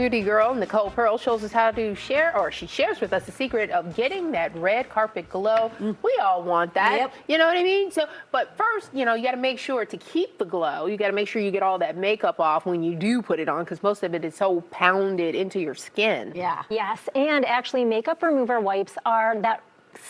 Beauty girl Nicole Pearl shows us how to share, or she shares with us the secret of getting that red carpet glow. We all want that. Yep. You know what I mean? So, but first, you know, you got to make sure to keep the glow. You got to make sure you get all that makeup off when you do put it on, because most of it is so pounded into your skin. Yeah. Yes, and actually makeup remover wipes are that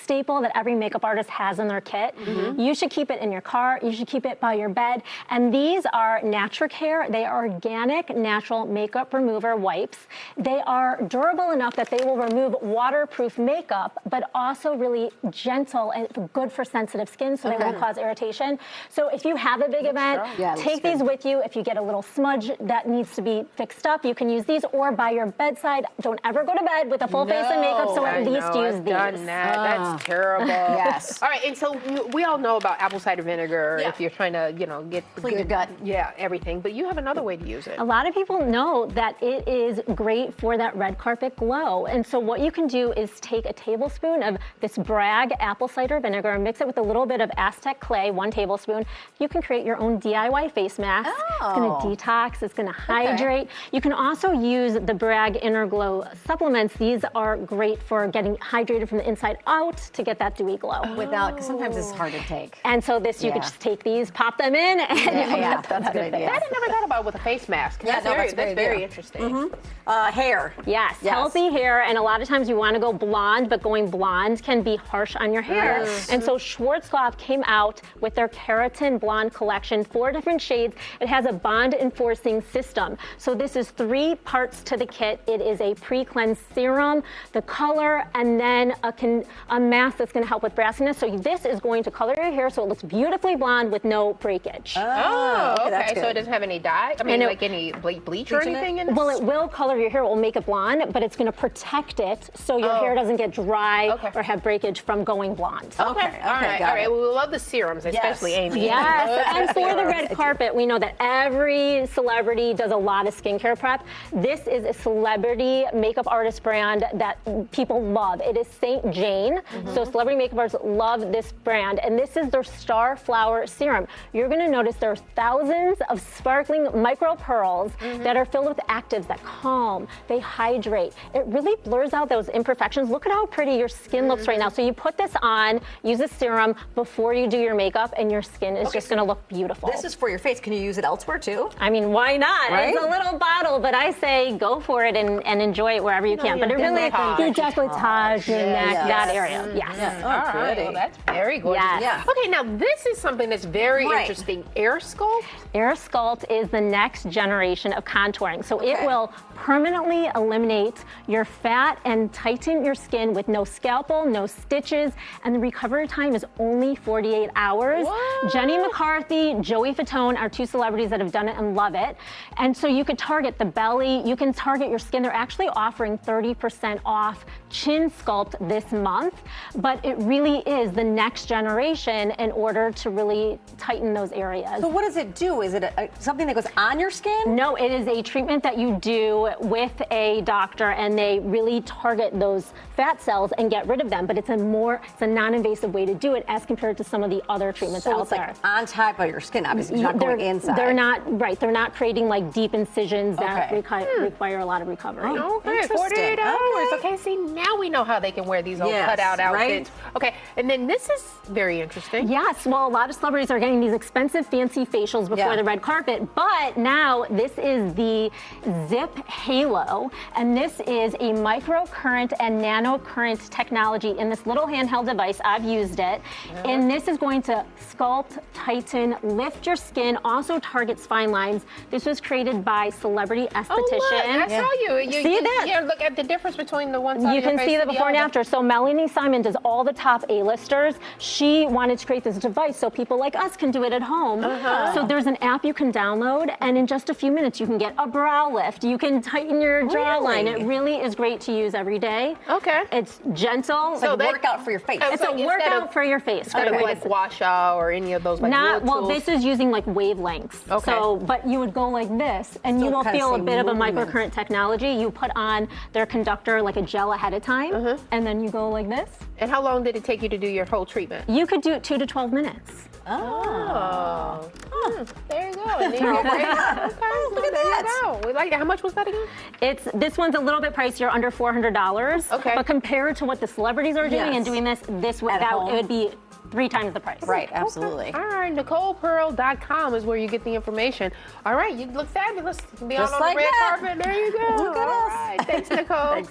staple that every makeup artist has in their kit. You should keep it in your car. You should keep it by your bed. And these are Natracare. They are organic, natural makeup remover wipes. They are durable enough that they will remove waterproof makeup, but also really gentle and good for sensitive skin, so they won't cause irritation. So if you have a big event, take these with you. If you get a little smudge that needs to be fixed up, you can use these, or by your bedside. Don't ever go to bed with a full face of makeup, so at least use these. Done that. That's terrible. Yes. All right, and so we all know about apple cider vinegar if you're trying to, you know, get clean your gut. Yeah, everything. But you have another way to use it. A lot of people know that it is great for that red carpet glow. And so what you can do is take a tablespoon of this Bragg apple cider vinegar and mix it with a little bit of Aztec clay, 1 tablespoon. You can create your own DIY face mask. It's going to detox. It's going to hydrate. You can also use the Bragg Inner Glow supplements. These are great for getting hydrated from the inside out to get that dewy glow. Without, because sometimes it's hard to take. And so this, you could just take these, pop them in, and that's a good idea. That I never thought about with a face mask. Yeah, That's that's very interesting. Hair. Yes, healthy hair, and a lot of times you want to go blonde, but going blonde can be harsh on your hair. And so Schwarzkopf came out with their Keratin Blonde collection, 4 different shades. It has a bond-enforcing system. So this is 3 parts to the kit. It is a pre-cleanse serum, the color, and then a mask that's going to help with brassiness. So this is going to color your hair so it looks beautifully blonde with no breakage. Oh, okay. So it doesn't have any dye? I mean, like any bleach or anything in it? Well, it will color your hair. It will make it blonde, but it's going to protect it so your hair doesn't get dry or have breakage from going blonde. Okay. All right. Well, we love the serums, especially Amy. Yes, and for the red carpet, we know that every celebrity does a lot of skincare prep. This is a celebrity makeup artist brand that people love. It is St. Jane. So celebrity makeup artists love this brand, and this is their Star Flower Serum. You're going to notice there are thousands of sparkling micro pearls that are filled with actives that calm, they hydrate. It really blurs out those imperfections. Look at how pretty your skin looks right now. So you put this on, use a serum before you do your makeup, and your skin is just going to look beautiful. This is for your face. Can you use it elsewhere too? I mean, why not? Right? It's a little bottle, but I say go for it and enjoy it wherever you can. But it really, you decolletage your neck, that area. Yes. All right. Well, that's very gorgeous. Yes. Okay, now this is something that's very interesting. Air Sculpt? Air Sculpt is the next generation of contouring. So it will permanently eliminate your fat and tighten your skin with no scalpel, no stitches, and the recovery time is only 48 hours. What? Jenny McCarthy, Joey Fatone are 2 celebrities that have done it and love it. And so you could target the belly, you can target your skin. They're actually offering 30% off Chin Sculpt this month, but it really is the next generation in order to really tighten those areas. So what does it do? Is it something that goes on your skin? No, it is a treatment that you do with a doctor, and they really target those fat cells and get rid of them, but it's a non-invasive way to do it as compared to some of the other treatments out there. So it's like on top of your skin, obviously, it's not going inside. They're not creating like deep incisions that require a lot of recovery. Okay, 48 hours. Okay, see, now we know how they can wear these old cutout outfits. Okay, and then this is very interesting. Yes, well, a lot of celebrities are getting these expensive, fancy facials before the red carpet, but now this is the Zip Halo, and this is a microcurrent and nanocurrent technology in this little handheld device. I've used it, and this is going to sculpt, tighten, lift your skin, also targets fine lines. This was created by celebrity esthetician. Oh, look, I saw you. See that? Yeah, look at the difference between the one side You can see the before and after. So Melanie Simon does all the top A-listers. She wanted to create this device so people like us can do it at home. So there's an app you can download, and in just a few minutes you can get a brow lift. You can tighten your jawline. It really is great to use every day. Okay. It's gentle. It's like a workout for your face. It's a workout for your face. Instead of like wash out or any of those like well, this is using like wavelengths. Okay. So, but you would go like this, and you will feel a bit of a microcurrent technology. You put on their conductor like a gel ahead of time, and then you go like this. is. And how long did it take you to do your whole treatment? You could do it 2 to 12 minutes. Oh. There you go. And then you're ready. Okay, look at that. We like that. How much was that again? This one's a little bit pricier, under $400. Okay. But compared to what the celebrities are doing Yes. and doing this At home. it would be 3 times the price. Right, absolutely. All right, NicolePearl.com is where you get the information. All right, you look fabulous. Be Just on the like red that. carpet. There you go. Look at All us. right. Thanks, Nicole. Thanks.